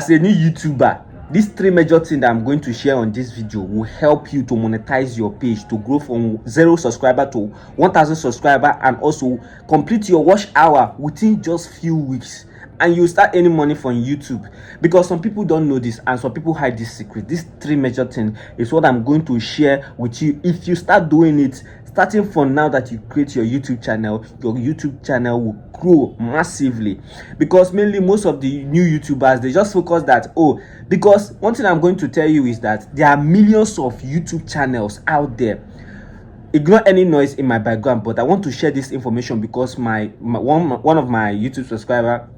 As a new YouTuber, these three major things that I'm going to share on this video will help you to monetize your page, to grow from 0 subscriber to 1,000 subscriber, and also complete your watch hour within just few weeks, and you start earning money from YouTube. Because some people don't know this and some people hide this secret. These three major things is what I'm going to share with you. If you start doing it, starting from now that you create your YouTube channel will grow massively. Because mainly most of the new YouTubers, they just focus that, because one thing I'm going to tell you is that there are millions of YouTube channels out there. Ignore any noise in my background, but I want to share this information because one of my YouTube subscribers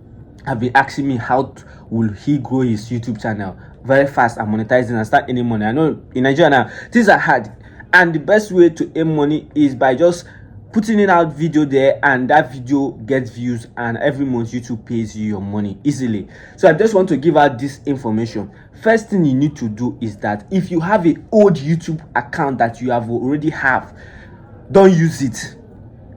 have been asking me how will he grow his YouTube channel very fast and monetizing and start earning money. I know in Nigeria now things are hard, and the best way to earn money is by just putting in out video there, and that video gets views, and every month YouTube pays you your money easily. So I just want to give out this information. First thing you need to do is that if you have an old YouTube account that you have already have, don't use it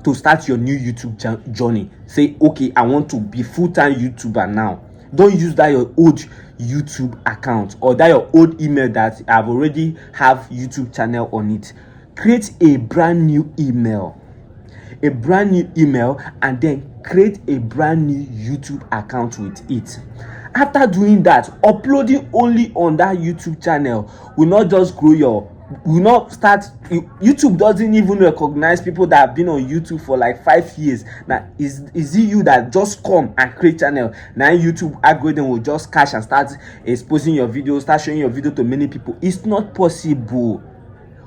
to start your new YouTube journey. Say, okay, I want to be full-time YouTuber now. Don't use that your old YouTube account or that your old email that I've already have YouTube channel on it. Create a brand new email, and then create a brand new YouTube account with it. After doing that, uploading only on that YouTube channel will not just grow your YouTube doesn't even recognize people that have been on YouTube for like 5 years. Now is it you that just come and create channel? Now YouTube algorithm will just catch and start exposing your video, start showing your video to many people. It's not possible.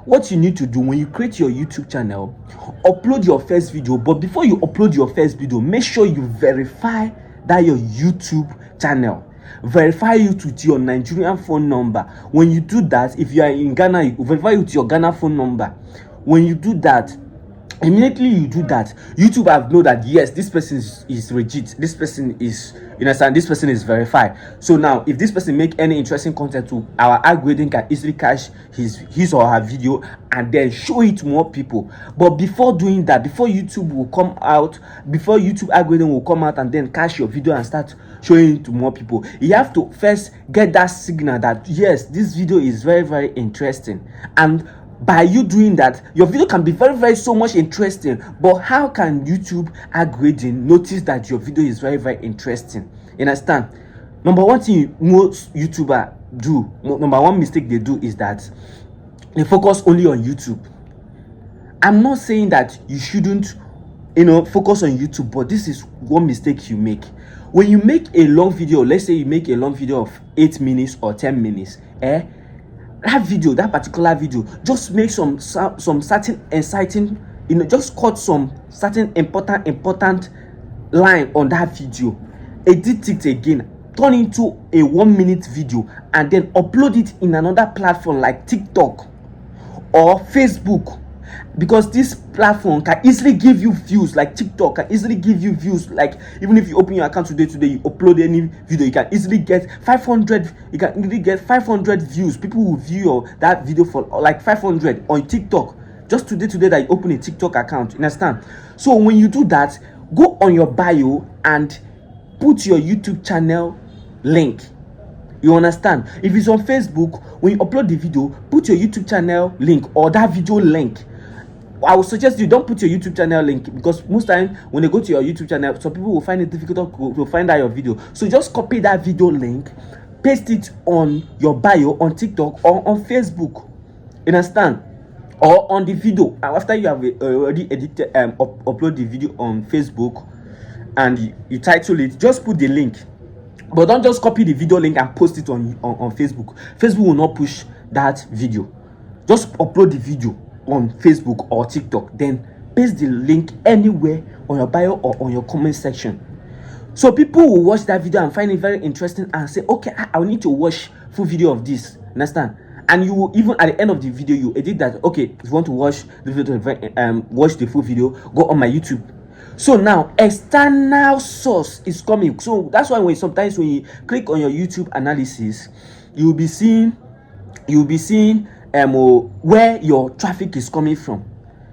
What you need to do when you create your YouTube channel, upload your first video. But before you upload your first video, make sure you verify that your YouTube channel. Verify it with your Nigerian phone number. When you do that, if you are in Ghana, you verify it with your Ghana phone number. When you do that, immediately you do that, YouTube have know that yes, this person is legit, this person is, you understand, this person is verified. So now if this person make any interesting content, to our algorithm can easily catch his or her video and then show it to more people. But before doing that, before YouTube algorithm will come out and then catch your video and start showing it to more people, you have to first get that signal that yes, this video is very, very interesting. And by you doing that, your video can be very, very so much interesting. But how can YouTube algorithm notice that your video is very, very interesting? You understand? Number one thing most YouTuber do, number one mistake they do is that they focus only on YouTube. I'm not saying that you shouldn't focus on YouTube, but this is one mistake you make. When you make a long video, let's say you make a long video of 8 minutes or 10 minutes, that particular video, just make some certain exciting, just cut some certain important line on that video, edit it again, turn into a 1-minute video, and then upload it in another platform like TikTok or Facebook. Because this platform can easily give you views, like TikTok can easily give you views. Like even if you open your account today, you upload any video, you can easily get 500. You can easily get 500 views. People will view that video for like 500 on TikTok. Just today that you open a TikTok account. You understand? So when you do that, go on your bio and put your YouTube channel link. You understand? If it's on Facebook, when you upload the video, put your YouTube channel link or that video link. I would suggest you don't put your YouTube channel link, because most time when they go to your YouTube channel, some people will find it difficult to find out your video. So just copy that video link, paste it on your bio on TikTok or on Facebook. You understand? Or on the video. And after you have already edited upload the video on Facebook and you title it, just put the link. But don't just copy the video link and post it on Facebook. Facebook will not push that video. Just upload the video on Facebook or TikTok, then paste the link anywhere on your bio or on your comment section. So people will watch that video and find it very interesting and say, okay, I need to watch full video of this. Understand? And you will, even at the end of the video, you edit that. Okay, if you want to watch the video, watch the full video, go on my YouTube. So now external source is coming. So that's why sometimes when you click on your YouTube analysis, you'll be seeing where your traffic is coming from.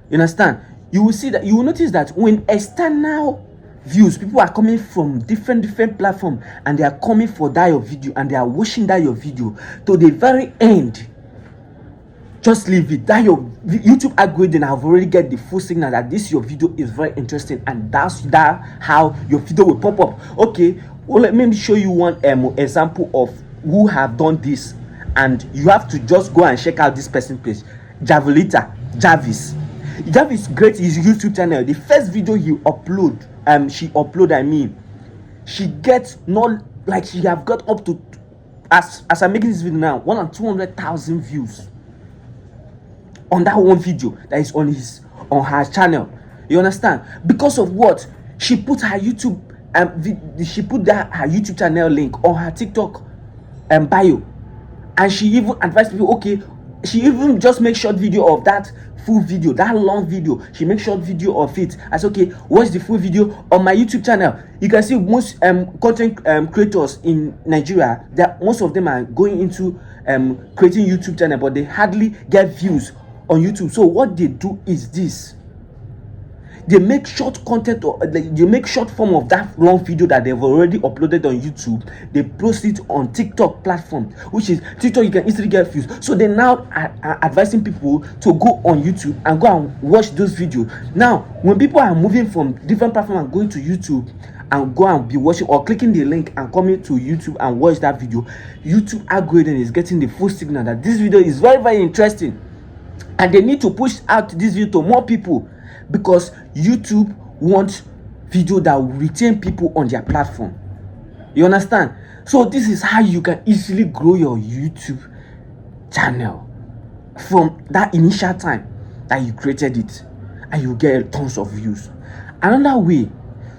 You understand? You will see that, you will notice that when external views. People are coming from different platforms, and they are coming for that your video, and they are watching that your video to the very end. Just leave it. That your YouTube algorithm have already get the full signal that this your video is very interesting, and that's how your video will pop up. Okay, well, let me show you one example of who have done this, and you have to just go and check out this person page. Jarvis great his YouTube channel. The first video she upload, she gets not like she have got up to, as I'm making this video now, 100,000 views on that one video that is on her channel. You understand? Because of what? She put her YouTube she put her YouTube channel link on her TikTok bio, and she even advised people. Okay, she even just make short video of that full video, that long video. She make short video of it. I said, okay, watch the full video on my YouTube channel. You can see most content creators in Nigeria, that most of them are going into creating YouTube channel, but they hardly get views on YouTube. So what they do is this: they make short content, or they make short form of that long video that they've already uploaded on YouTube. They post it on TikTok platform, which is TikTok. You can easily get views. So they now are advising people to go on YouTube and go and watch those videos. Now, when people are moving from different platforms and going to YouTube and go and be watching or clicking the link and coming to YouTube and watch that video, YouTube algorithm is getting the full signal that this video is very interesting, and they need to push out this video to more people, because YouTube wants video that will retain people on their platform. You understand? So this is how you can easily grow your YouTube channel from that initial time that you created it, and you get tons of views. Another way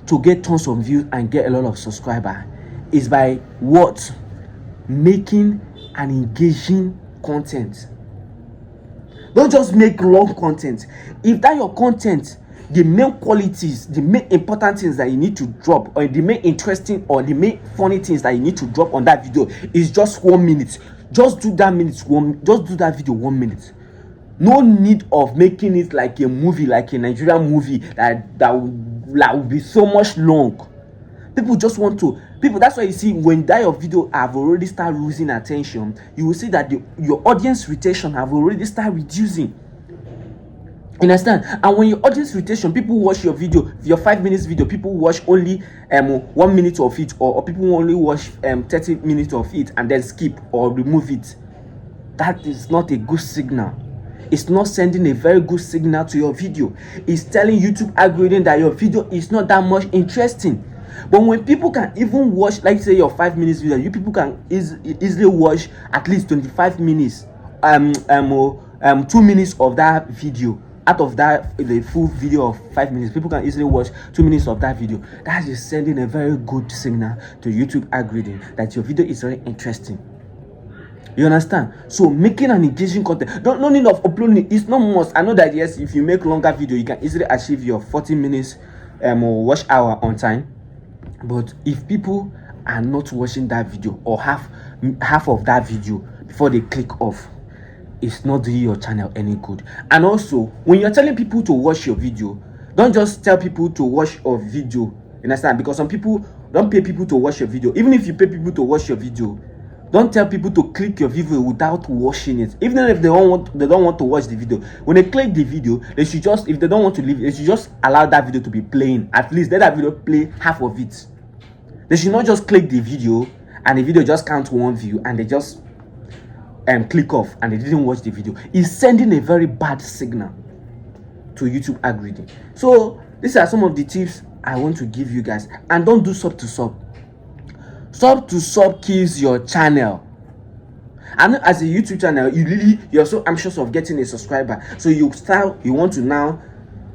to get tons of views and get a lot of subscribers is by what? Making an engaging content. Don't just make long content. If that your content, the main qualities, the main important things that you need to drop, or the main interesting or the main funny things that you need to drop on that video is just 1 minute, just do that video 1 minute. No need of making it like a movie, like a Nigerian movie that will be so much long. People just want to. That's why you see, when that your video have already started losing attention, you will see that your audience retention have already started reducing. You understand? And when your audience retention, people watch your video, your 5 minutes video, people watch only 1 minute of it, or people only watch 30 minutes of it and then skip or remove it. That is not a good signal. It's not sending a very good signal to your video. It's telling YouTube algorithm that your video is not that much interesting. But when people can even watch, like say your 5 minutes video, you people can easily watch at least 25 minutes, 2 minutes of that video. Out of that, the full video of 5 minutes, people can easily watch 2 minutes of that video. That is sending a very good signal to YouTube algorithm that your video is very interesting. You understand? So making an engaging content, no need of uploading it. It's not must. I know that yes, if you make longer video, you can easily achieve your 40 minutes watch hour on time. But if people are not watching that video, or half of that video before they click off, it's not doing your channel any good. And also, when you're telling people to watch your video, don't just tell people to watch a video. You understand? Because some people don't pay people to watch your video. Even if you pay people to watch your video, don't tell people to click your video without watching it. Even if they don't want to watch the video, when they click the video, they should just, if they don't want to leave, they should just allow that video to be playing. At least let that video play half of it. They should not just click the video and the video just count 1 view and they just click off and they didn't watch the video. It's sending a very bad signal to YouTube algorithm. So these are some of the tips I want to give you guys. And don't do sub to sub. Sub to sub kills your channel. And as a YouTube channel, you're so anxious of getting a subscriber, so you want to now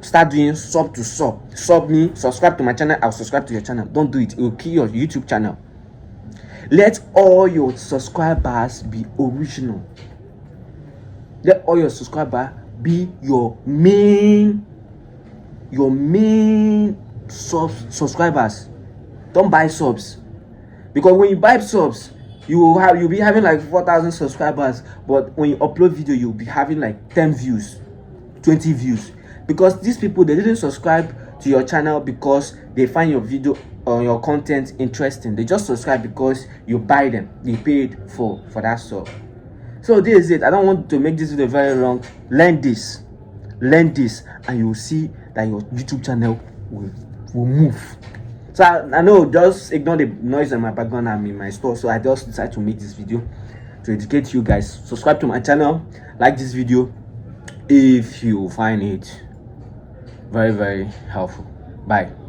start doing sub to sub. Sub me, subscribe to my channel, I'll subscribe to your channel. Don't do it. It will kill your YouTube channel. Let all your subscribers be original. Let all your subscribers be your main subscribers. Don't buy subs, because when you buy subs, you'll be having like 4,000 subscribers, but when you upload video, you'll be having like 10 views, 20 views, because these people, they didn't subscribe to your channel because they find your video or your content interesting. They just subscribe because you buy them, they paid for that stuff. So this is it. I don't want to make this video very long. Learn this, and you will see that your YouTube channel will move. So I know, just ignore the noise in my background. I'm in my store, so I just decided to make this video to educate you guys. Subscribe to my channel, like this video if you find it very, very helpful. Bye.